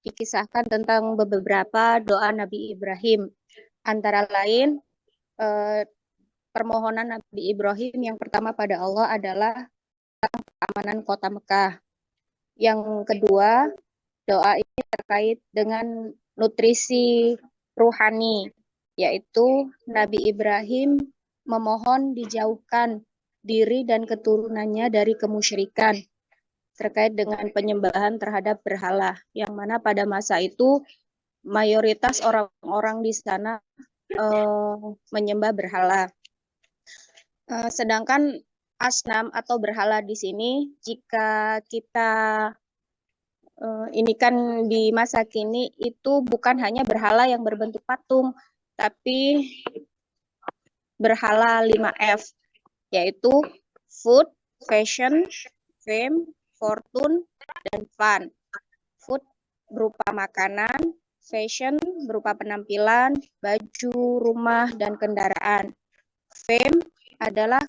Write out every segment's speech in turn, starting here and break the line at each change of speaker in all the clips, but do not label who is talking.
dikisahkan tentang beberapa doa Nabi Ibrahim. Antara lain, permohonan Nabi Ibrahim yang pertama pada Allah adalah keamanan kota Mekah. Yang kedua, doa ini terkait dengan nutrisi ruhani, yaitu Nabi Ibrahim memohon dijauhkan diri dan keturunannya dari kemusyrikan terkait dengan penyembahan terhadap berhala, yang mana pada masa itu mayoritas orang-orang di sana menyembah berhala. Sedangkan asnam atau berhala di sini, jika kita ini kan di masa kini itu bukan hanya berhala yang berbentuk patung, tapi berhala 5F, yaitu food, fashion, fame, fortune, dan fun. Food berupa makanan, fashion berupa penampilan, baju, rumah, dan kendaraan. Fame adalah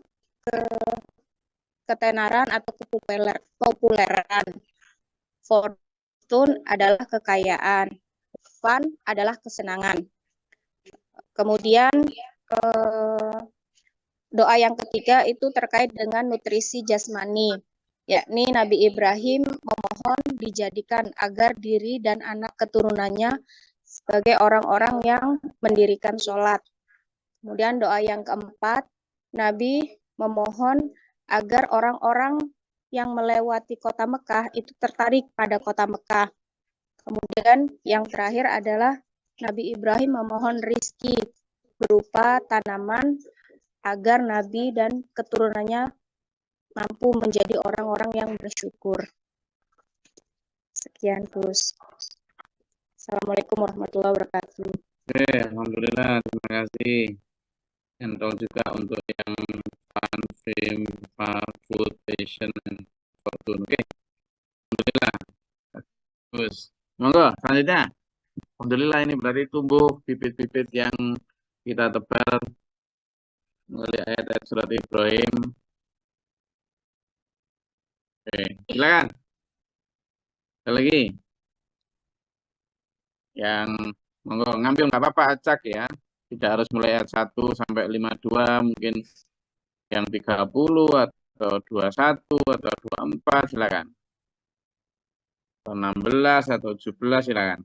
ketenaran atau kepopuleran. Fortune adalah kekayaan. Fun adalah kesenangan. Kemudian doa yang ketiga itu terkait dengan nutrisi jasmani, yakni Nabi Ibrahim memohon dijadikan agar diri dan anak keturunannya sebagai orang-orang yang mendirikan sholat. Kemudian doa yang keempat, Nabi memohon agar orang-orang yang melewati kota Mekah itu tertarik pada kota Mekah. Kemudian yang terakhir adalah Nabi Ibrahim memohon rizki berupa tanaman agar Nabi dan keturunannya mampu menjadi orang-orang yang bersyukur. Sekian, Gus. Assalamualaikum warahmatullahi wabarakatuh.
Oke, alhamdulillah, terima kasih. Dan tolong juga untuk yang fun, film, food, fashion, dan fortune. Oke, alhamdulillah. Terus, monggo, selanjutnya. Alhamdulillah ini berarti tumbuh bibit-bibit yang kita tebar melalui ayat-ayat surat Ibrahim. Oke, silakan. Ada lagi yang monggo ngambil nggak apa-apa, acak ya. Tidak harus mulai ayat 1 sampai 52, mungkin yang 30 atau 21 atau 24, silakan. Atau 16 atau 17, silakan.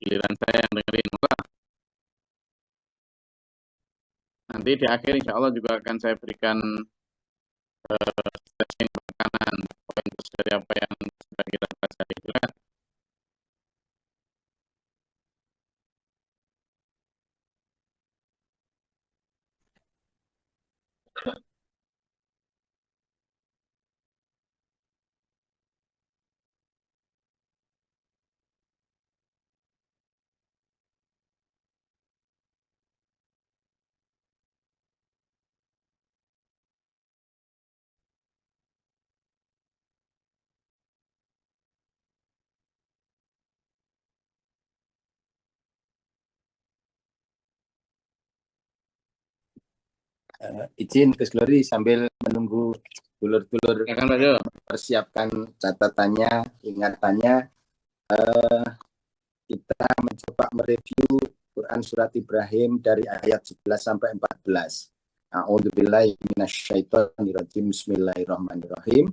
Giliran saya yang dengerin. Nanti di akhir insya Allah juga akan saya berikan stretching makanan poin dari apa yang sudah kita pelajari. Silakan.
Izin Gus Glory sambil menunggu dulur-dulur persiapkan catatannya, ingatannya, kita mencoba mereview Quran Surat Ibrahim dari ayat 11 sampai 14. A'udzubillahi minasyaitonirrajim. Bismillahirrahmanirrahim.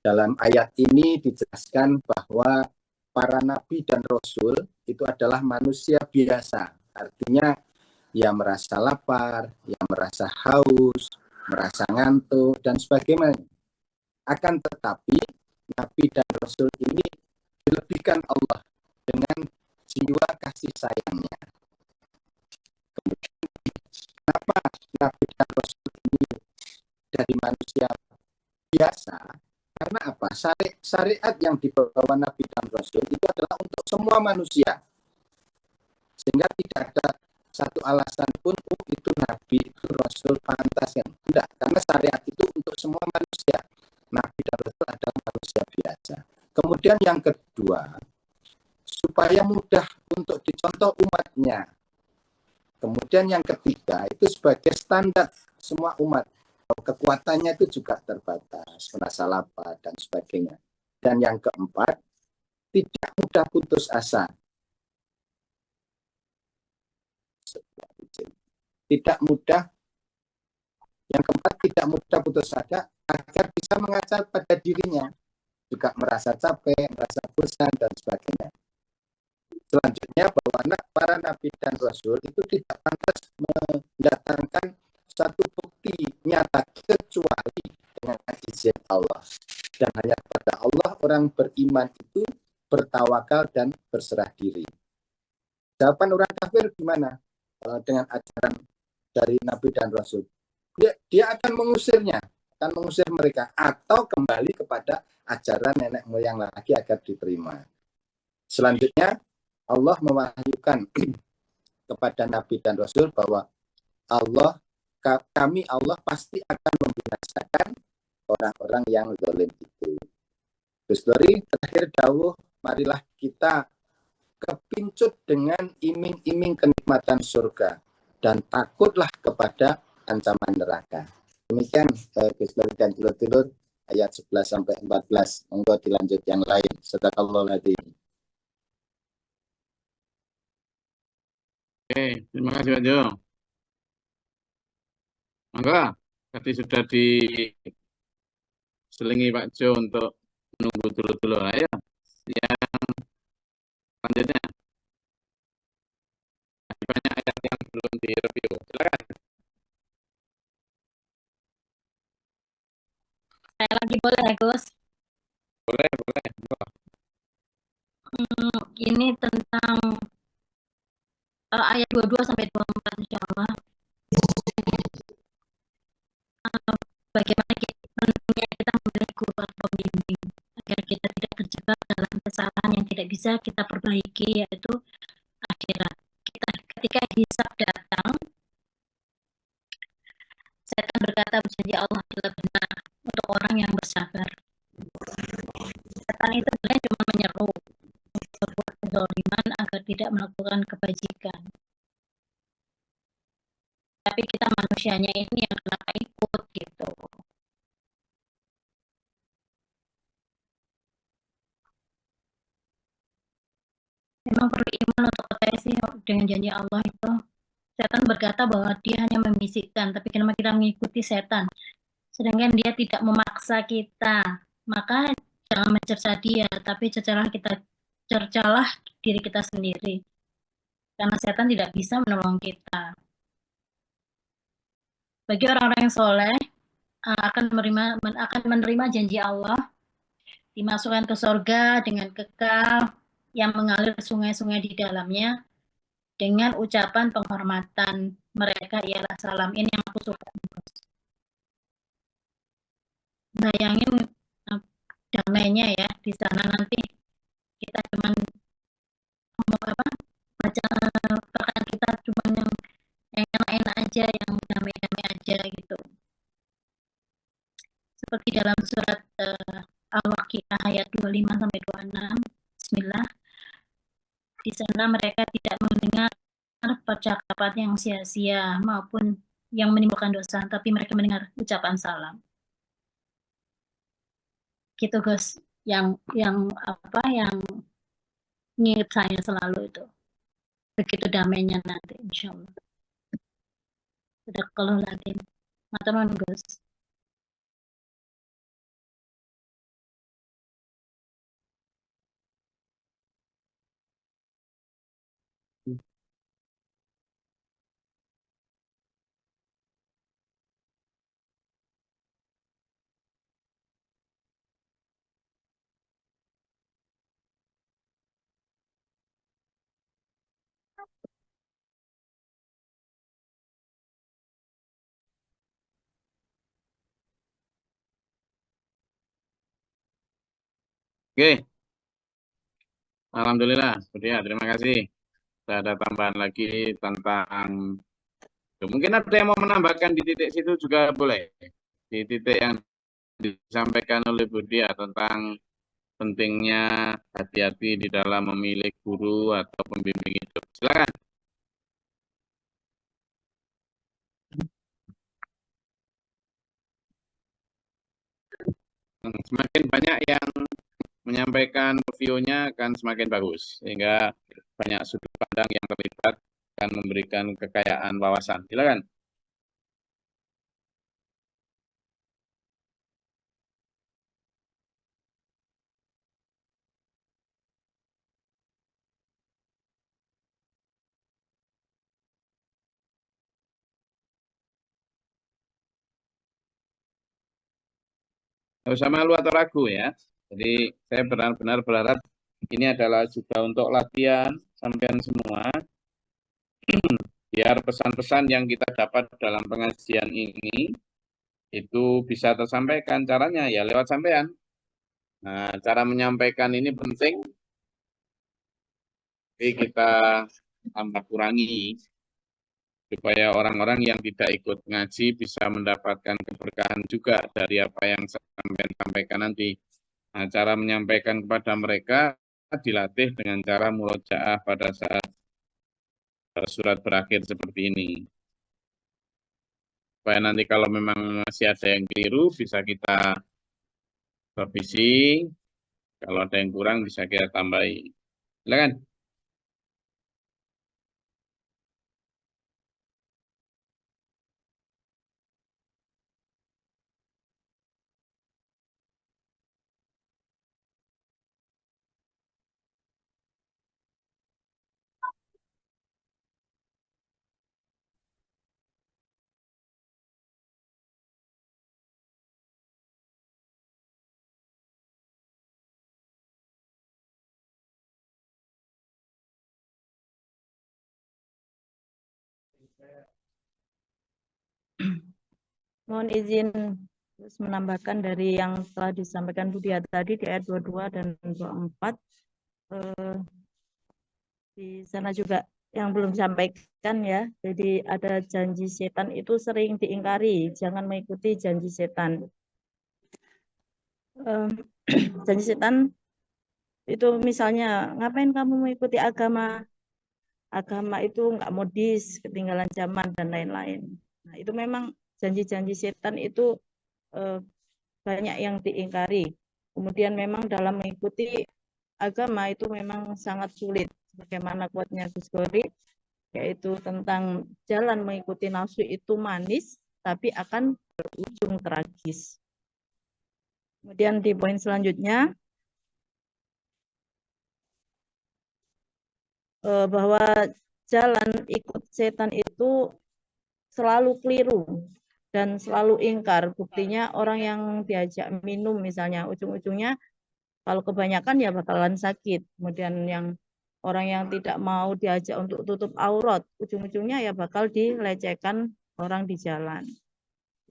Dalam ayat ini dijelaskan bahwa para nabi dan rasul itu adalah manusia biasa. Artinya ya merasa lapar, ya merasa haus, merasa ngantuk, dan sebagainya. Akan tetapi, Nabi dan Rasul ini dilebihkan Allah dengan jiwa kasih sayangnya. Kemudian, kenapa Nabi dan Rasul ini dari manusia biasa? Karena apa? Syariat yang dibawa Nabi dan Rasul itu adalah untuk semua manusia. Sehingga tidak ada satu alasan pun itu Nabi, itu Rasul pantas yang tidak, karena syariat itu untuk semua manusia. Nabi dan Rasul adalah manusia biasa. Kemudian yang kedua, supaya mudah untuk dicontoh umatnya. Kemudian yang ketiga, itu sebagai standar semua umat, kekuatannya itu juga terbatas, merasa lapar dan sebagainya. Dan yang keempat, tidak mudah putus asa. Tidak mudah, yang keempat, tidak mudah putus asa agar bisa mengajar pada dirinya. Juga merasa capek, merasa bosan, dan sebagainya. Selanjutnya, bahwa para nabi dan rasul itu tidak pantas mendatangkan satu bukti nyata kecuali dengan izin Allah. Dan hanya kepada Allah orang beriman itu bertawakal dan berserah diri. Jawaban orang kafir gimana? Dengan ajaran dari nabi dan rasul. Dia akan mengusirnya, akan mengusir mereka, atau kembali kepada ajaran nenek moyang lagi agar diterima. Selanjutnya, Allah mewahyukan kepada nabi dan rasul bahwa kami Allah pasti akan membinasakan orang-orang yang zalim itu. Terus terakhir dawuh, marilah kita kepincut dengan iming-iming kenikmatan surga dan takutlah kepada ancaman neraka. Demikian Gus Lori dan Tilur-Tilur ayat 11 sampai 14. Monggo dilanjut yang lain. Sadaqallahu aladzim.
Oke, terima kasih Pak Jo. Monggo, tadi sudah diselingi Pak Jo untuk menunggu dulu. Ayo, yang selanjutnya. Banyak ayat yang belum direview. Silakan.
Saya lagi boleh ya, Gus?
Boleh.
Ini tentang ayat 22 sampai 24 insya Allah. Bagaimana pentingnya kita memilih guru atau pembimbing agar kita tidak terjebak dalam kesalahan yang tidak bisa kita perbaiki, yaitu akhirat. Ketika hisab datang, setan berkata berjanji Allah adalah benar untuk orang yang bersabar. Setan itu sebenarnya cuma menyeru berbuat kezaliman agar tidak melakukan kebajikan. Tapi kita manusianya ini yang kenapa ikut gitu. Memang perlu iman untuk percaya sih dengan janji Allah itu. Setan berkata bahwa dia hanya membisikkan, tapi kenapa kita mengikuti setan? Sedangkan dia tidak memaksa kita. Maka jangan mencerca dia, tapi cercalah diri kita sendiri. Karena setan tidak bisa menolong kita. Bagi orang-orang yang soleh, akan menerima janji Allah, dimasukkan ke surga dengan kekal, yang mengalir sungai-sungai di dalamnya, dengan ucapan penghormatan mereka ialah salam. Ini yang aku suka. Bayangin damainya ya, di sana nanti kita cuman baca perkataan kita cuman yang enak-enak aja, yang damai-damai aja gitu. Seperti dalam surat Al-Waqiah ayat 25 sampai 26. Bismillah. Di sana mereka tidak mendengar percakapan yang sia-sia maupun yang menimbulkan dosa, tapi mereka mendengar ucapan salam. Gitu Gus, yang nginget saya selalu itu. Begitu damainya nanti, insya Allah. Sudah kalau lagi, matur nuwun Gus.
Oke, alhamdulillah. Ya, terima kasih. Saya ada tambahan lagi tentang mungkin ada yang mau menambahkan di titik situ juga boleh. Di titik yang disampaikan oleh Budia tentang pentingnya hati-hati di dalam memilih guru atau pembimbing hidup. Silakan. Semakin banyak yang menyampaikan reviewnya akan semakin bagus, sehingga banyak sudut pandang yang terlibat akan memberikan kekayaan wawasan. Silakan. Nggak usah malu atau ragu ya. Jadi saya benar-benar berharap ini adalah juga untuk latihan sampean semua, biar pesan-pesan yang kita dapat dalam pengajian ini itu bisa tersampaikan. Caranya ya lewat sampean. Nah, cara menyampaikan ini penting, tapi kita tambah kurangi supaya orang-orang yang tidak ikut ngaji bisa mendapatkan keberkahan juga dari apa yang sampean sampaikan nanti. Nah, cara menyampaikan kepada mereka dilatih dengan cara murojaah pada saat surat berakhir seperti ini. Supaya nanti kalau memang masih ada yang keliru, bisa kita revisi. Kalau ada yang kurang, bisa kita tambahi. Silakan.
Mohon izin terus menambahkan dari yang telah disampaikan Budia tadi di ayat 22 dan 24. Di sana juga yang belum disampaikan ya. Jadi ada janji setan itu sering diingkari, jangan mengikuti janji setan. Janji setan itu misalnya, ngapain kamu mengikuti agama itu nggak modis, ketinggalan zaman dan lain-lain. Nah, itu memang janji-janji setan itu banyak yang diingkari. Kemudian memang dalam mengikuti agama itu memang sangat sulit. Bagaimana kuatnya Gus Gori, yaitu tentang jalan mengikuti nafsu itu manis, tapi akan berujung tragis. Kemudian di poin selanjutnya, bahwa jalan ikut setan itu selalu keliru dan selalu ingkar. Buktinya orang yang diajak minum misalnya, ujung-ujungnya kalau kebanyakan ya bakalan sakit. Kemudian yang orang yang tidak mau diajak untuk tutup aurat, ujung-ujungnya ya bakal dilecehkan orang di jalan.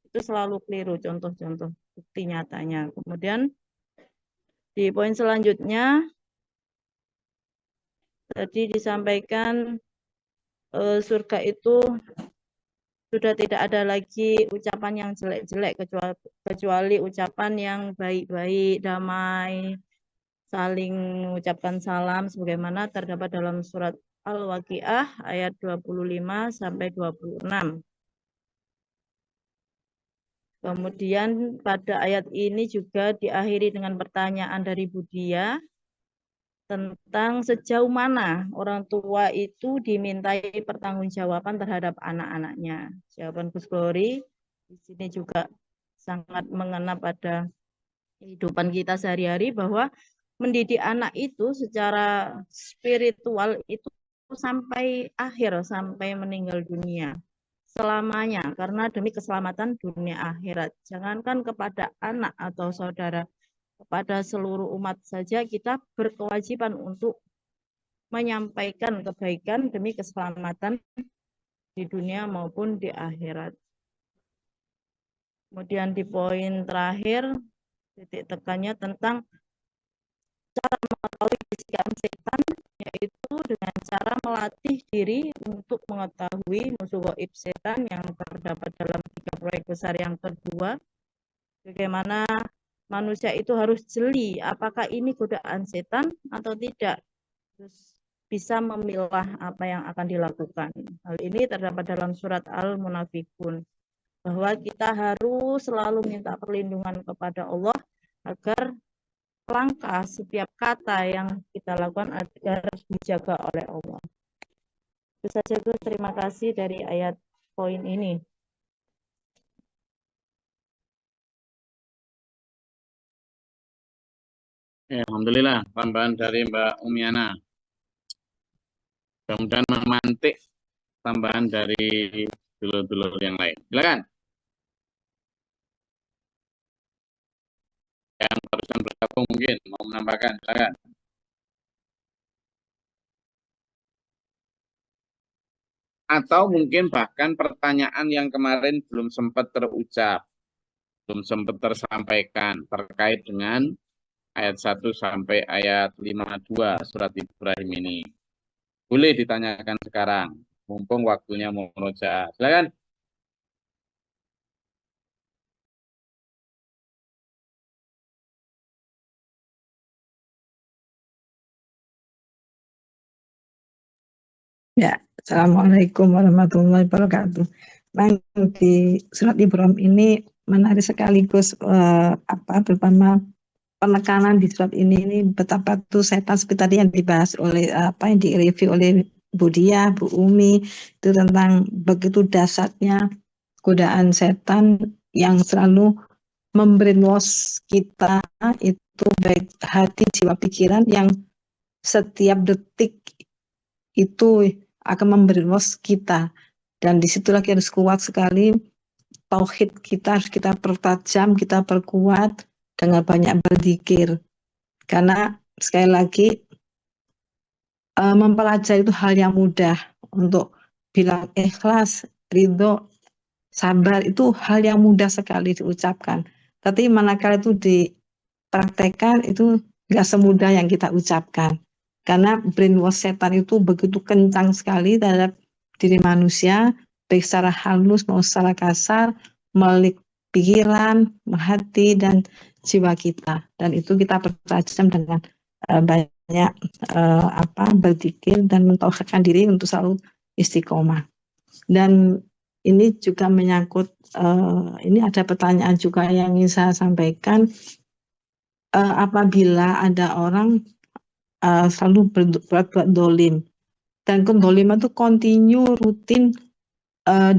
Itu selalu keliru, contoh-contoh bukti nyatanya. Kemudian di poin selanjutnya, tadi disampaikan surga itu sudah tidak ada lagi ucapan yang jelek-jelek, kecuali ucapan yang baik-baik, damai, saling mengucapkan salam sebagaimana terdapat dalam surat Al-Waqiah ayat 25 sampai 26. Kemudian pada ayat ini juga diakhiri dengan pertanyaan dari Budia tentang sejauh mana orang tua itu dimintai pertanggungjawaban terhadap anak-anaknya. Jawaban Gus Gori di sini juga sangat mengena pada kehidupan kita sehari-hari, bahwa mendidik anak itu secara spiritual itu sampai akhir, sampai meninggal dunia selamanya, karena demi keselamatan dunia akhirat. Jangankan kepada anak atau saudara, kepada seluruh umat saja kita berkewajiban untuk menyampaikan kebaikan demi keselamatan di dunia maupun di akhirat. Kemudian di poin terakhir, titik tekannya tentang cara mengetahui bisikan setan, yaitu dengan cara melatih diri untuk mengetahui musuh gaib setan yang terdapat dalam 3 proyek besar yang kedua. Bagaimana manusia itu harus jeli apakah ini godaan setan atau tidak, terus bisa memilah apa yang akan dilakukan. Hal ini terdapat dalam surat Al-Munafikun, bahwa kita harus selalu minta perlindungan kepada Allah
agar langkah setiap kata yang kita lakukan agar dijaga oleh Allah. Itu saja Gus, terima kasih dari ayat poin ini.
Ya, alhamdulillah tambahan dari Mbak Umiana. Mudah-mudahan memantik tambahan dari dulur-dulur yang lain. Silakan. Yang barusan bergabung mungkin mau menambahkan, silakan. Atau mungkin bahkan pertanyaan yang kemarin belum sempat terucap, belum sempat tersampaikan terkait dengan ayat 1 sampai ayat 52 surat Ibrahim ini. Boleh ditanyakan sekarang, mumpung waktunya mau murojaah. Silakan.
Ya, Assalamualaikum warahmatullahi wabarakatuh. Di surat Ibrahim ini menarik sekaligus terutama penekanan di surat ini betapa tuh setan seperti tadi yang dibahas oleh yang direview oleh Bu Dia, Bu Umi itu tentang begitu dahsyatnya godaan setan yang selalu membrainwash kita itu baik hati, jiwa, pikiran yang setiap detik itu akan membrainwash kita, dan disitulah kita harus kuat sekali tauhid kita, harus kita pertajam, kita perkuat dengan banyak berzikir, karena sekali lagi mempelajari itu hal yang mudah, untuk bilang ikhlas, ridho, sabar itu hal yang mudah sekali diucapkan, tapi manakala itu dipraktekkan itu nggak semudah yang kita ucapkan. Karena brainwash setan itu begitu kencang sekali terhadap diri manusia, baik secara halus maupun secara kasar, melik pikiran, hati, dan jiwa kita. Dan itu kita pertajam dengan banyak berzikir dan mentauhidkan diri untuk selalu istiqomah. Dan ini juga menyangkut, ini ada pertanyaan juga yang ingin saya sampaikan, apabila ada orang selalu berbuat dolim, dan kedoliman itu kontinu rutin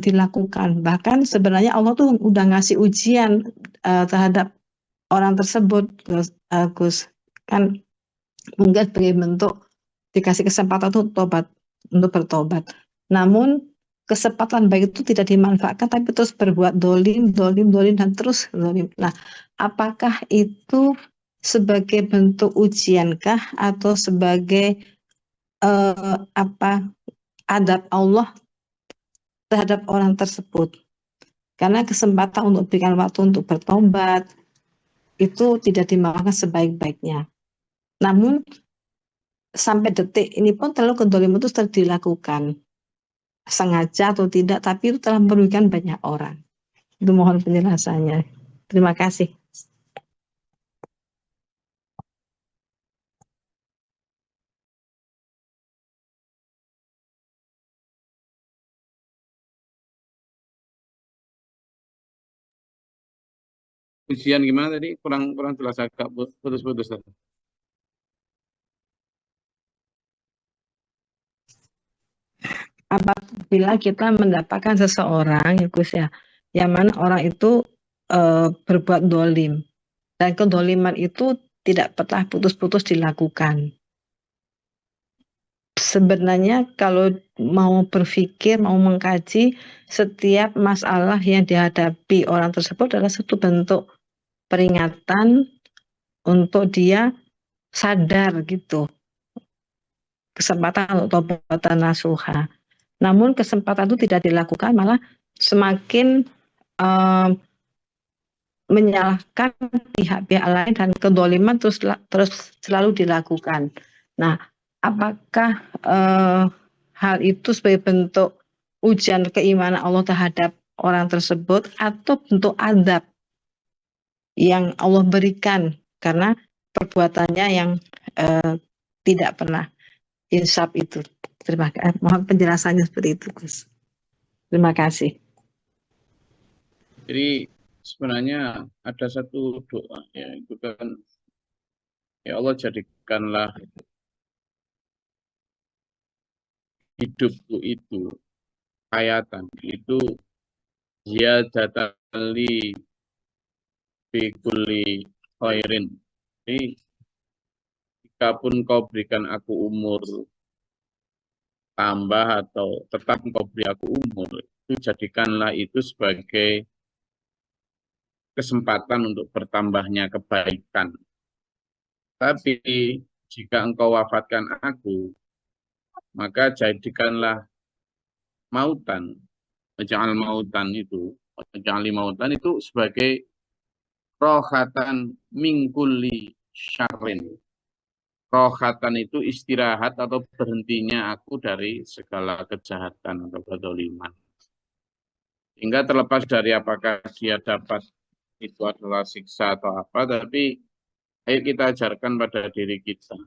dilakukan, bahkan sebenarnya Allah tuh udah ngasih ujian terhadap orang tersebut, Gus, kan mungkin sebagai bentuk dikasih kesempatan untuk bertobat, namun kesempatan baik itu tidak dimanfaatkan, tapi terus berbuat dolim dan terus dolim. Nah, apakah itu sebagai bentuk ujiankah atau sebagai adab Allah terhadap orang tersebut? Karena kesempatan untuk berikan waktu untuk bertobat itu tidak dimakan sebaik-baiknya. Namun sampai detik ini pun terlalu kedoliman itu telah dilakukan, sengaja atau tidak, tapi itu telah merugikan banyak orang. Itu mohon penjelasannya. Terima kasih.
Ujian gimana tadi? Kurang jelas, agak putus-putus tadi.
Apabila kita mendapatkan seseorang, ya Gus ya, yang mana orang itu berbuat dolim, dan kedoliman itu tidak pernah putus-putus dilakukan. Sebenarnya kalau mau berpikir, mau mengkaji, setiap masalah yang dihadapi orang tersebut adalah satu bentuk peringatan untuk dia sadar gitu, kesempatan untuk taubat nasuha. Namun kesempatan itu tidak dilakukan, malah semakin menyalahkan pihak-pihak lain, dan kedoliman terus selalu dilakukan. Nah, apakah hal itu sebagai bentuk ujian keimanan Allah terhadap orang tersebut, atau bentuk adab yang Allah berikan karena perbuatannya yang tidak pernah insaf itu? Terima kasih. Mohon penjelasannya seperti itu, Gus. Terima kasih.
Jadi sebenarnya ada satu doa ya, itu kan, ya Allah jadikanlah hidupku itu hayatan, itu ziyadatan li fi kulli khairin. Jadi jikapun kau berikan aku umur tambah atau tetap kau beri aku umur, itu jadikanlah itu sebagai kesempatan untuk bertambahnya kebaikan. Tapi jika engkau wafatkan aku, maka jadikanlah mautan, jangan mautan itu sebagai rohatan mingkuli syarrin. Rohatan itu istirahat atau berhentinya aku dari segala kejahatan atau kedzaliman. Hingga terlepas dari apakah dia dapat itu adalah siksa atau apa, tapi ayo kita ajarkan pada diri kita.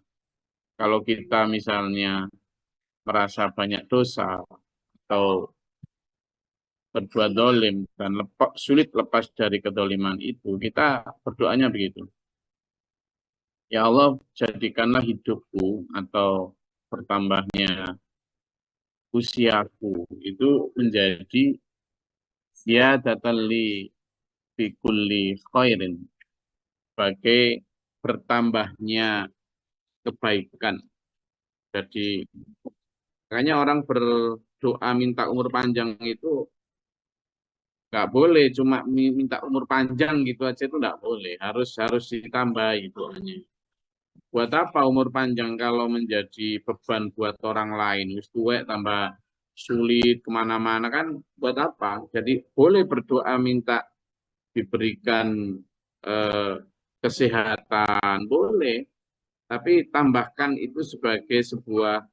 Kalau kita misalnya merasa banyak dosa atau berbuat dolim dan sulit lepas dari kedoliman itu, kita berdoanya begitu. Ya Allah, jadikanlah hidupku atau bertambahnya usiaku itu menjadi ziyadatan li fi kulli khairin, sebagai bertambahnya kebaikan. Jadi makanya orang berdoa minta umur panjang itu nggak boleh cuma minta umur panjang gitu aja, itu nggak boleh, harus ditambah doanya. Buat apa umur panjang kalau menjadi beban buat orang lain? Wis tuwek tambah sulit kemana-mana kan, buat apa? Jadi boleh berdoa minta diberikan kesehatan, boleh. Tapi tambahkan itu sebagai sebuah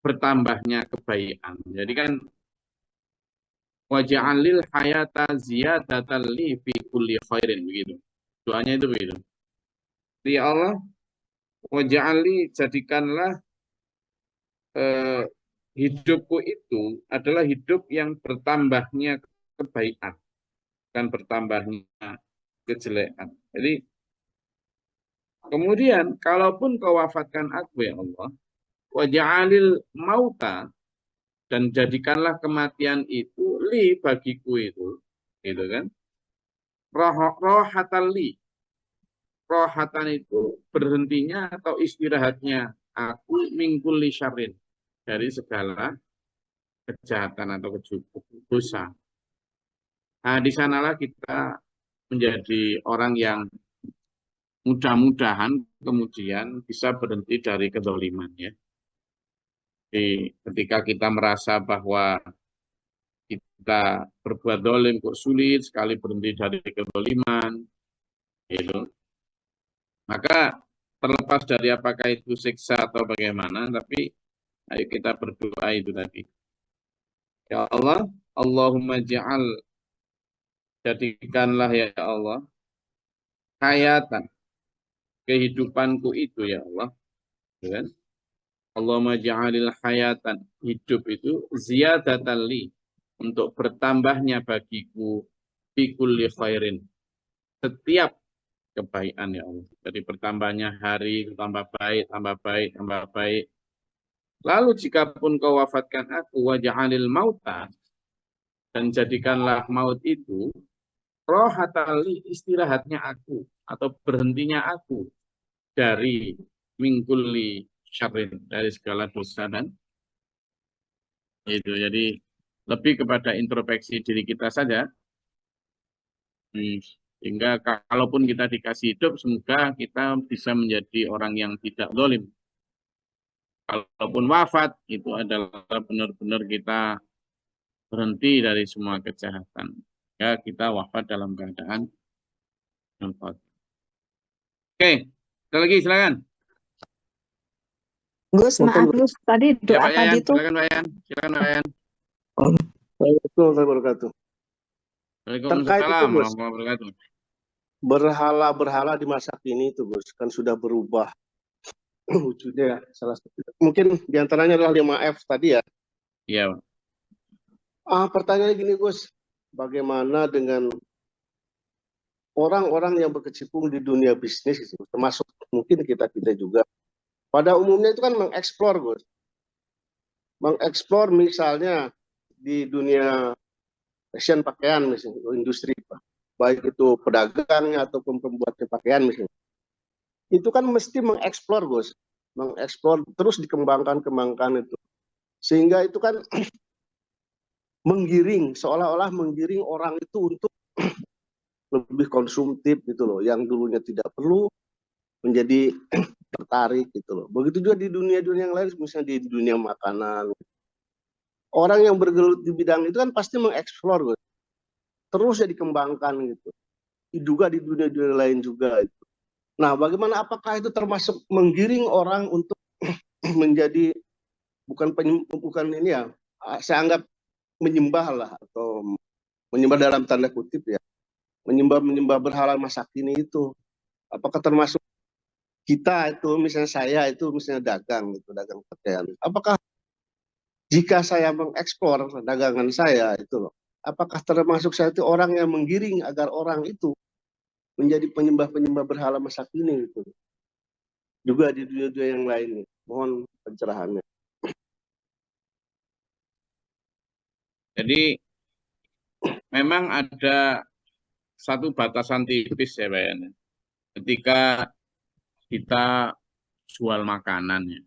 bertambahnya kebaikan. Jadi kan waj'alil hayata ziyadatan li fi kulli khairin, begitu. Doanya itu begitu. Ya Allah, waj'ali, jadikanlah hidupku itu adalah hidup yang bertambahnya kebaikan, bukan bertambahnya kejelekan. Jadi kemudian kalaupun kau wafatkan aku ya Allah, waj'alil mauta, dan jadikanlah kematian itu li bagiku itu, gitu kan? Rohatan li. Rohatan itu berhentinya atau istirahatnya aku mingkuli syarrin, dari segala kejahatan atau dosa. Nah, di sanalah kita menjadi orang yang mudah-mudahan kemudian bisa berhenti dari kedzaliman ya. Jadi ketika kita merasa bahwa kita berbuat dolim kok sulit sekali berhenti dari kedzaliman, gitu. Maka terlepas dari apakah itu siksa atau bagaimana, tapi ayo kita berdoa itu tadi. Ya Allah, Allahumma jadikanlah ya Allah hayatan, kehidupanku itu ya Allah. Kan? Allahumma ja'alil hayatan, hidup itu ziyadatan li, untuk bertambahnya bagiku fi kulli khairin, setiap kebaikan ya Allah. Jadi bertambahnya hari, tambah baik, tambah baik, tambah baik. Lalu jikapun kau wafatkan aku, waj'alil mauta, dan jadikanlah maut itu rohatali, istirahatnya aku atau berhentinya aku dari mingkuli syarrin, dari segala dosa dan itu. Jadi lebih kepada introspeksi diri kita saja. Sehingga kalaupun kita dikasih hidup, semoga kita bisa menjadi orang yang tidak zalim. Kalaupun wafat, itu adalah benar-benar kita berhenti dari semua kejahatan. Ya, kita wafat dalam keadaan wafat. Oke, ada lagi silakan.
Gus, maaf Gus, tadi
Ya,
doa
Pak Yayan,
tadi itu
silakan Pak Yayan. Silakan Pak Yayan.
Waalaikumsalam warahmatullahi wabarakatuh.
Waalaikumsalam
Terkait itu, Gus,
warahmatullahi wabarakatuh.
berhala-berhala di masa kini itu, Gus, kan sudah berubah wujudnya ya. Salah satu mungkin diantaranya adalah 5F tadi ya.
Iya, Pak.
Pertanyaannya gini, Gus, bagaimana dengan orang-orang yang berkecimpung di dunia bisnis itu, termasuk mungkin kita juga. Pada umumnya itu kan mengeksplor, Gus. Mengeksplor misalnya di dunia fashion pakaian misalnya, industri, baik itu pedagangnya ataupun pembuatnya pakaian misalnya. Itu kan mesti mengeksplor, Gus. Mengeksplor terus dikembangkan itu. Sehingga itu kan menggiring, seolah-olah menggiring orang itu untuk lebih konsumtif gitu loh, yang dulunya tidak perlu menjadi tertarik gitu loh. Begitu juga di dunia-dunia yang lain, misalnya di dunia makanan. Orang yang bergelut di bidang itu kan pasti mengeksplor, Gus. Terus ya dikembangkan gitu. Juga di dunia-dunia lain juga. Gitu. Nah, bagaimana apakah itu termasuk menggiring orang untuk menjadi bukan ini ya, saya anggap menyembah lah, atau menyembah dalam tanda kutip ya, menyembah berhala masa kini itu. Apakah termasuk kita itu, misalnya saya itu misalnya dagang pakaian. Apakah jika saya mengeksplor dagangan saya itu loh, apakah termasuk saya itu orang yang menggiring agar orang itu menjadi penyembah berhala masa kini gitu. Juga di dunia-dunia yang lain. Mohon pencerahannya.
Jadi memang ada satu batasan tipis ya Pak ya. Ketika kita jual makanan ya,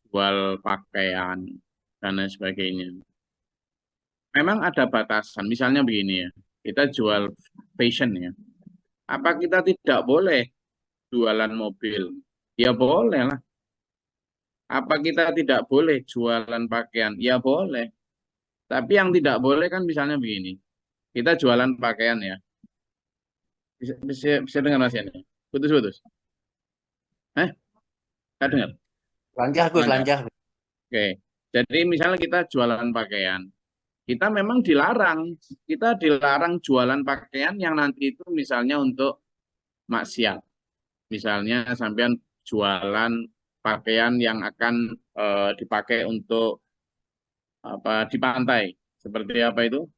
jual pakaian dan lain sebagainya. Memang ada batasan, misalnya begini ya, kita jual fashion ya. Apa kita tidak boleh jualan mobil? Ya boleh lah. Apa kita tidak boleh jualan pakaian? Ya boleh. Tapi yang tidak boleh kan misalnya begini. Kita jualan pakaian ya. Bisa dengar Mas Yani? Putus-putus. Saya dengar.
Lancar, Gus, lancar.
Oke. Jadi misalnya kita jualan pakaian. Kita memang dilarang. Kita dilarang jualan pakaian yang nanti itu misalnya untuk maksiat. Misalnya sampean jualan pakaian yang akan dipakai untuk apa di pantai. Seperti apa itu?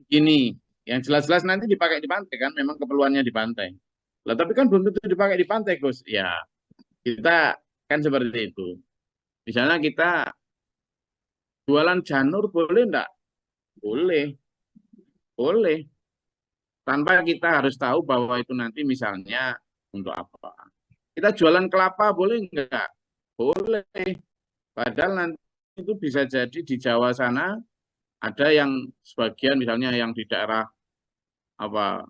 Ini yang jelas-jelas nanti dipakai di pantai kan, memang keperluannya di pantai. Lah tapi kan belum tentu dipakai di pantai, Gus. Ya, kita kan seperti itu. Misalnya kita jualan janur boleh enggak? Boleh. Boleh. Tanpa kita harus tahu bahwa itu nanti misalnya untuk apa. Kita jualan kelapa boleh enggak? Boleh. Padahal nanti itu bisa jadi di Jawa sana ada yang sebagian misalnya yang di daerah apa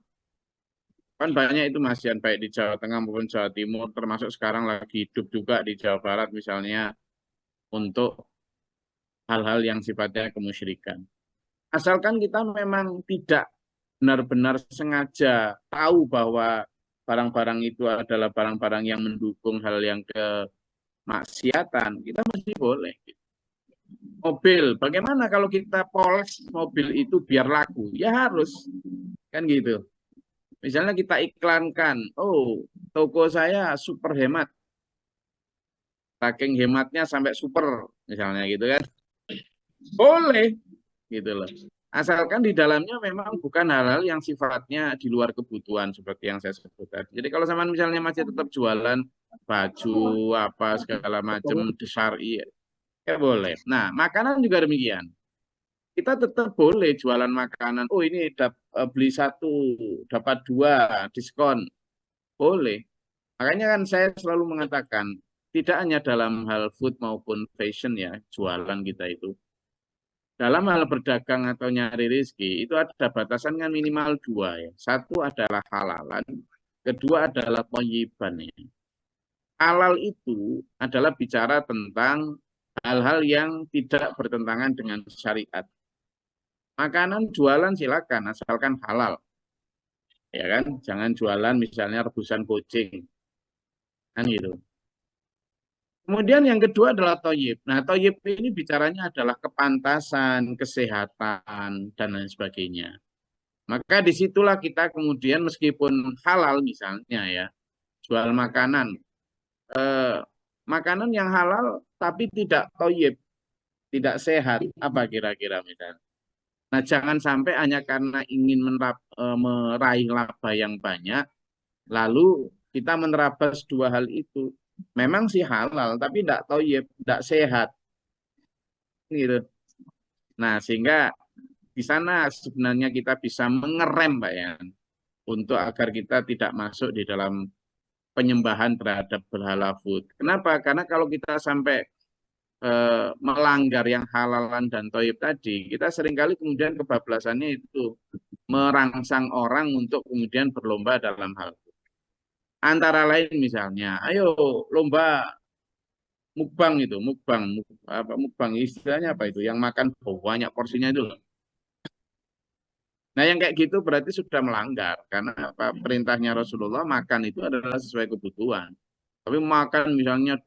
kan banyak itu Mas Yan, baik di Jawa Tengah maupun Jawa Timur, termasuk sekarang lagi hidup juga di Jawa Barat misalnya untuk hal-hal yang sifatnya kemusyrikan. Asalkan kita memang tidak benar-benar sengaja tahu bahwa barang-barang itu adalah barang-barang yang mendukung hal yang kemaksiatan, kita mesti boleh. Mobil, bagaimana kalau kita poles mobil itu biar laku? Ya harus, kan gitu. Misalnya kita iklankan, oh toko saya super hemat, saking hematnya sampai super, misalnya gitu kan. Boleh, gitu loh. Asalkan di dalamnya memang bukan hal-hal yang sifatnya di luar kebutuhan seperti yang saya sebut tadi. Jadi kalau sama misalnya masih tetap jualan baju apa segala macam syar'i, ya boleh. Nah, makanan juga demikian. Kita tetap boleh jualan makanan. Oh ini beli satu dapat dua diskon, boleh. Makanya kan saya selalu mengatakan tidak hanya dalam hal food maupun fashion ya jualan kita itu. Dalam hal berdagang atau nyari rezeki itu ada batasan kan minimal dua ya. Satu adalah halalan, kedua adalah thayyiban ya. Halal itu adalah bicara tentang hal-hal yang tidak bertentangan dengan syariat. Makanan jualan silakan asalkan halal. Ya kan? Jangan jualan misalnya rebusan kucing. Kan gitu. Kemudian yang kedua adalah thayyib. Nah, thayyib ini bicaranya adalah kepantasan, kesehatan dan lain sebagainya. Maka disitulah kita kemudian meskipun halal misalnya ya, jual makanan. Makanan yang halal tapi tidak thayyib, tidak sehat. Apa kira-kira misalnya? Nah, jangan sampai hanya karena ingin meraih laba yang banyak, lalu kita menerabas dua hal itu. Memang sih halal, tapi tidak thayyib, tidak sehat. Gitu. Nah, sehingga di sana sebenarnya kita bisa mengerem, Pak ya, untuk agar kita tidak masuk di dalam penyembahan terhadap berhala food. Kenapa? Karena kalau kita sampai melanggar yang halalan dan thayyib tadi, kita seringkali kemudian kebablasannya itu merangsang orang untuk kemudian berlomba dalam hal itu. Antara lain misalnya, ayo lomba mukbang itu, mukbang istilahnya apa itu, yang makan banyak porsinya itu. Nah, yang kayak gitu berarti sudah melanggar karena apa? Perintahnya Rasulullah makan itu adalah sesuai kebutuhan. Tapi makan misalnya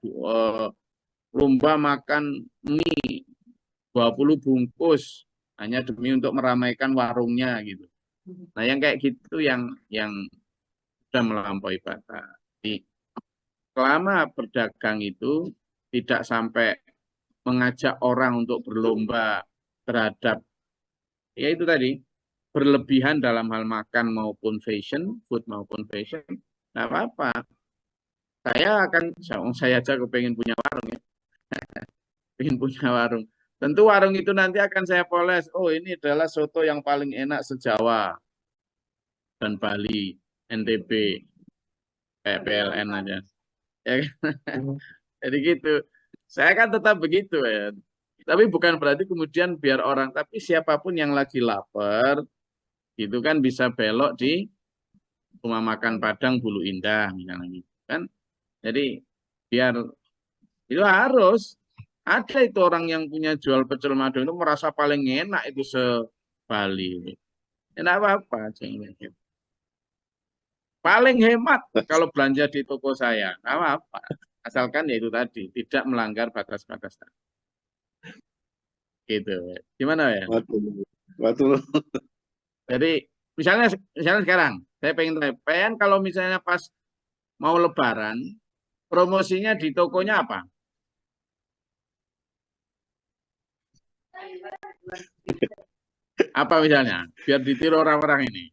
lomba makan mie 20 bungkus hanya demi untuk meramaikan warungnya gitu. Nah, yang kayak gitu yang sudah melampaui batas. Jadi, selama berdagang itu tidak sampai mengajak orang untuk berlomba terhadap ya itu tadi berlebihan dalam hal makan maupun fashion, food maupun fashion, nggak apa-apa. Saya aja kepengen punya warung ya. Pengen punya warung. Tentu warung itu nanti akan saya poles. Oh, ini adalah soto yang paling enak se-Jawa dan Bali, NTB, PLN aja. Ya kan? Jadi gitu. Saya kan tetap begitu ya. Tapi bukan berarti kemudian biar orang, tapi siapapun yang lagi lapar, itu kan bisa belok di rumah makan Padang Bulu Indah misalnya gitu kan. Jadi biar itu harus ada itu orang yang punya jual pecel madu itu merasa paling enak itu se-Bali. Enak apa-apa. Paling hemat kalau belanja di toko saya. Nggak apa-apa. Asalkan ya itu tadi, tidak melanggar batas-batas tadi. Gitu. Gimana ya?
Betul.
Jadi misalnya sekarang, saya pengen kalau misalnya pas mau Lebaran, promosinya di tokonya apa? Apa misalnya? Biar ditiru orang-orang ini.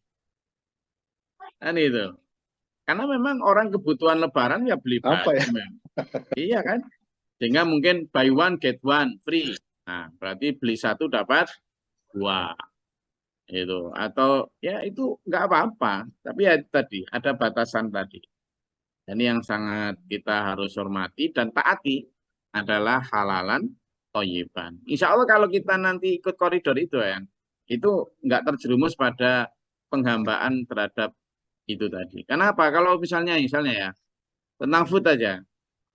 Kan itu. Karena memang orang kebutuhan Lebaran ya beli baju.
Apa ya?
Iya kan? Sehingga mungkin buy one get one free. Nah, berarti beli satu dapat dua. Itu. Atau ya itu nggak apa-apa. Tapi ya tadi ada batasan tadi. Ini yang sangat kita harus hormati dan taati adalah halalan thayyiban. Insya Allah kalau kita nanti ikut koridor itu ya, itu nggak terjerumus pada penghambaan terhadap itu tadi. Kenapa? Kalau misalnya ya, tentang food aja.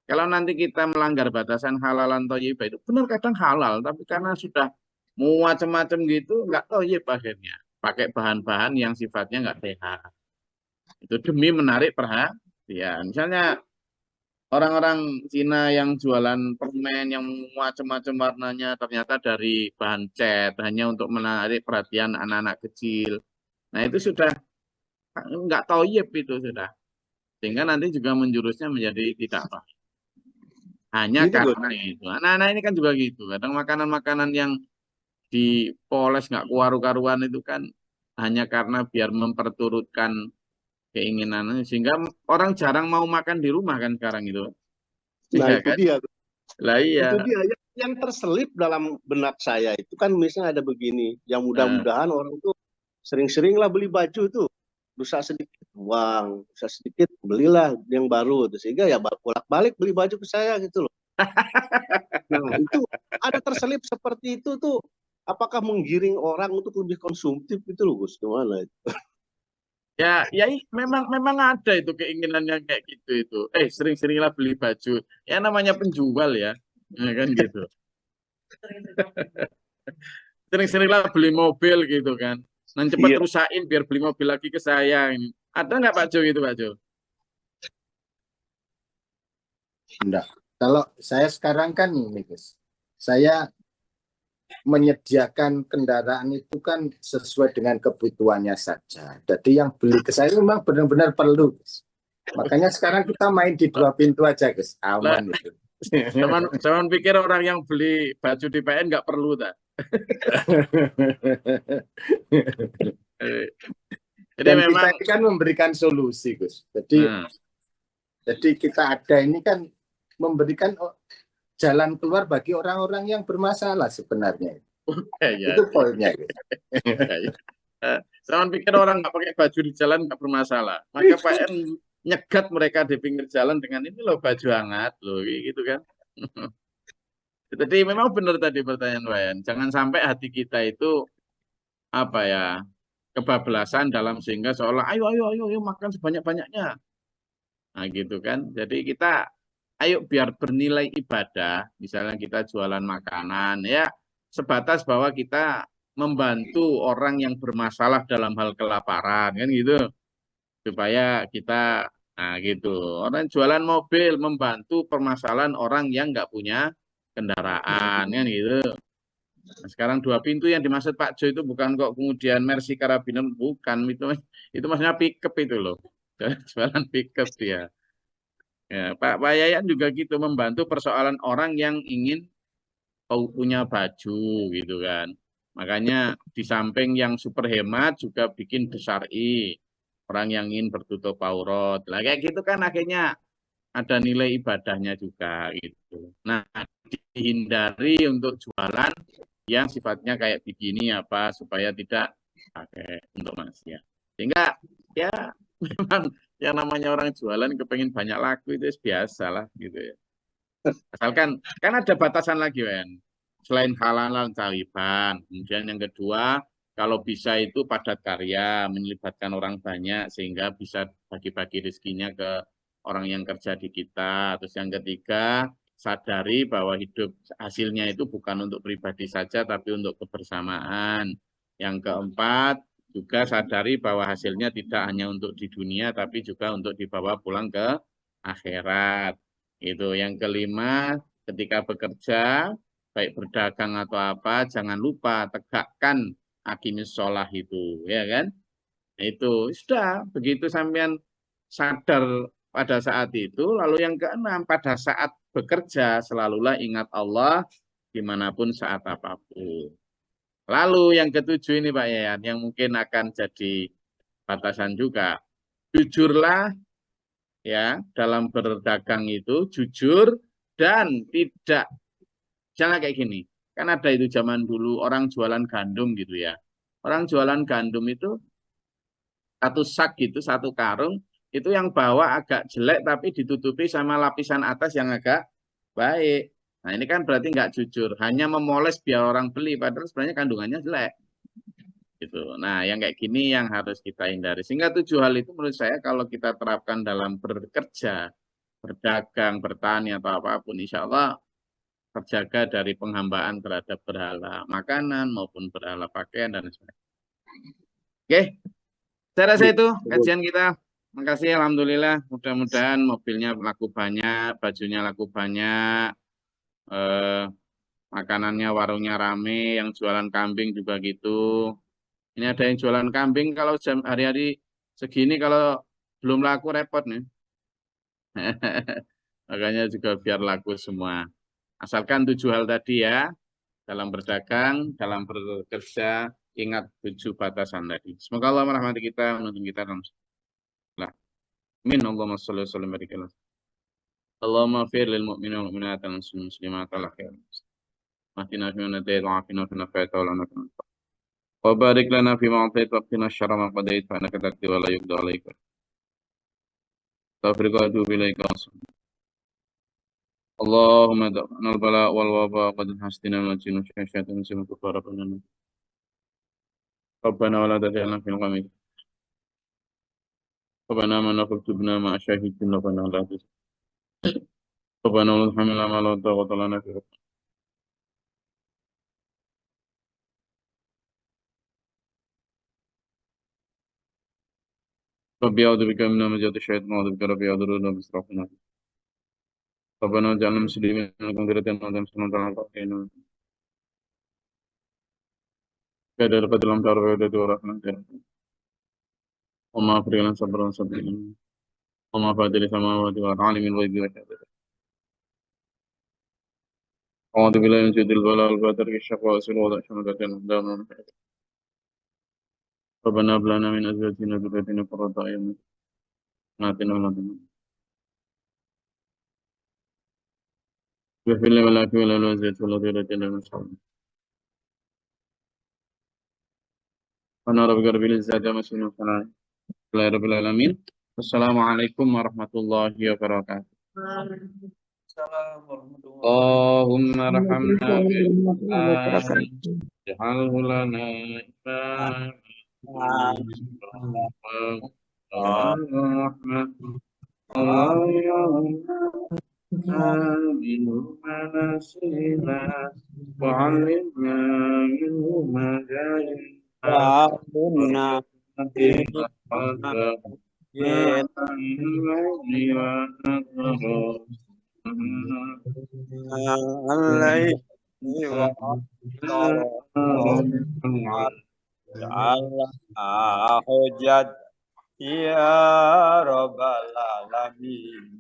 Kalau nanti kita melanggar batasan halalan thayyibah itu benar kadang halal, tapi karena sudah macam-macam gitu, nggak thayyib akhirnya. Pakai bahan-bahan yang sifatnya nggak sehat. Itu demi menarik perhatian. Misalnya orang-orang Cina yang jualan permen yang macam-macam warnanya ternyata dari bahan cat hanya untuk menarik perhatian anak-anak kecil. Nah itu sudah nggak thayyib itu sudah. Sehingga nanti juga menjurusnya menjadi tidak baik. Hanya
Gitu,
karena itu. Anak-anak ini kan juga gitu. Kadang makanan-makanan yang dipoles nggak karu-karuan itu kan hanya karena biar memperturutkan keinginannya sehingga orang jarang mau makan di rumah kan sekarang itu.
Nah,
Iya
itu
kan?
dia.
Lah iya.
Itu dia yang terselip dalam benak saya itu kan misalnya ada begini, yang mudah-mudahan orang itu sering-seringlah beli baju itu, dosa sedikit uang, dosa sedikit belilah yang baru, sehingga ya bolak-balik beli baju ke saya gitu loh. Nah itu ada terselip seperti itu tuh, apakah menggiring orang untuk lebih konsumtif itu loh Gus, gimana itu?
Ya memang ada itu keinginan yang kayak gitu itu. Sering-seringlah beli baju. Ya namanya penjual ya kan gitu. Sering-seringlah beli mobil gitu kan. Dan cepat
Iya.
rusakin biar beli mobil lagi ke saya ini. Ada nggak Pak Jo gitu Pak Jo?
Enggak. Kalau saya sekarang kan ini Gus, saya menyediakan kendaraan itu kan sesuai dengan kebutuhannya saja. Jadi yang beli ke saya memang benar-benar perlu, Gus. Makanya sekarang kita main di 2 pintu aja, Gus. Aman itu.
Cuman pikir orang yang beli baju di PN nggak perlu tak? Eh, Jadi
Dan kita
memang
ini kan memberikan solusi, Gus. Jadi kita ada ini kan memberikan jalan keluar bagi orang-orang yang bermasalah sebenarnya.
ya,
Itu poinnya, Gus.
Jangan pikir orang nggak pakai baju di jalan nggak bermasalah. Maka Pak R nyegat mereka di pinggir jalan dengan ini loh baju hangat loh, gitu kan. Jadi memang benar tadi pertanyaan Wayan. Jangan sampai hati kita itu apa ya kebablasan dalam sehingga seolah ayo ayo ayo ayo makan sebanyak-banyaknya. Nah gitu kan. Jadi kita ayo biar bernilai ibadah. Misalnya kita jualan makanan ya sebatas bahwa kita membantu orang yang bermasalah dalam hal kelaparan kan gitu. Supaya kita nah gitu. Orang jualan mobil membantu permasalahan orang yang nggak punya kendaraan kan gitu. Nah, sekarang 2 pintu yang dimaksud Pak Jo itu bukan kok kemudian Mercy Carabiner, bukan itu maksudnya pickup itu loh. Jualan pickup dia. Ya, Pak Yayan juga gitu membantu persoalan orang yang ingin punya baju gitu kan. Makanya di samping yang super hemat juga bikin besari orang yang ingin bertutup aurat. Lah kayak gitu kan akhirnya ada nilai ibadahnya juga gitu. Nah, dihindari untuk jualan yang sifatnya kayak begini apa supaya tidak pakai untuk manusia. Sehingga ya memang yang namanya orang jualan kepengen banyak laku itu biasa lah gitu ya. Asalkan kan ada batasan lagi kan. Selain halal tawiban. Kemudian yang kedua kalau bisa itu padat karya, melibatkan orang banyak sehingga bisa bagi-bagi rezekinya ke orang yang kerja di kita. Terus yang ketiga, sadari bahwa hidup hasilnya itu bukan untuk pribadi saja, tapi untuk kebersamaan. Yang keempat, juga sadari bahwa hasilnya tidak hanya untuk di dunia, tapi juga untuk dibawa pulang ke akhirat. Itu yang kelima, ketika bekerja, baik berdagang atau apa, jangan lupa tegakkan akimis sholah itu, ya kan? Nah, itu sudah begitu sampean sadar pada saat itu. Lalu yang keenam, pada saat bekerja selalulah ingat Allah dimanapun saat apapun. Lalu yang ketujuh ini Pak Yayan, yang mungkin akan jadi batasan juga, jujurlah ya dalam berdagang itu jujur dan tidak jangan kayak gini. Kan ada itu zaman dulu orang jualan gandum gitu ya. Orang jualan gandum itu satu sak gitu, satu karung, itu yang bawah agak jelek tapi ditutupi sama lapisan atas yang agak baik. Nah ini kan berarti nggak jujur, hanya memoles biar orang beli, padahal sebenarnya kandungannya jelek. Gitu. Nah yang kayak gini yang harus kita hindari. Sehingga 7 hal itu menurut saya kalau kita terapkan dalam bekerja, berdagang, bertani atau apapun, insya Allah terjaga dari penghambaan terhadap berhala makanan maupun berhala pakaian dan sebagainya. Oke, saya rasa itu kajian kita. Makasih, alhamdulillah. Mudah-mudahan mobilnya laku banyak, bajunya laku banyak, makanannya warungnya rame, yang jualan kambing juga gitu. Ini ada yang jualan kambing kalau jam hari-hari segini kalau belum laku repot nih. Makanya juga biar laku semua. Asalkan 7 hal tadi ya, dalam berdagang, dalam bekerja, ingat 7 batasan tadi. Semoga Allah merahmati kita, menuntun kita dalam lah. Amin. Allahumma sholli wa sallim barik Allah. Allahumma fir lil mu'minin wal mu'minat wal muslimat wal akhir. Mahdina fi man hadayt wa afina fi man afayt wa lana fi man wa barik lana fi ma atayt wa qina syarra ma qadayt fa innaka taqdi wa la yuqda alayka. Taufiq wa atubu ilaika. Allahumma da'na al-bala wal waba qad hasdina min al-jinni wa syaitan min kufara rabbana. Rabbana wa la taj'alna fil ghamid. Rabbana ma naktubna ma syahidin rabbana la tuzigh. Rabbana wa la tahmilna ma la taqata lana fi. Rabbi a'udzu bika min hamazati syaitan wa a'udzu bika rabbi yadurruna bisrafina. Rabbana ja'alna muslimin wa qadiratin wa tamsuna ta'ala. Kadar dalam tarbiyyah dan rahmat. Wa ma afrilan sabran sabrin. Wa ma fadil samawati wa alimil ghaibi wa syahadati. أعوذ بالله من جد البلاء والبدر الشقاء والوضع شمدة الأقدام ربنا هب لنا من أزواجنا وذريتنا قرة أعين واجعلنا للمتقين اغفر لي ولكم وللوالدين والذرية لنا الصالحين أنا ربك رب العزة عما يصفون وسلام على رب العالمين. Assalamualaikum warahmatullahi wabarakatuh. Allahumma rahamna bil-Qur'an ij'alhu lana imam minhu manasina wa'allimna minhu ma jahilna
hujat ya rabbal alamin.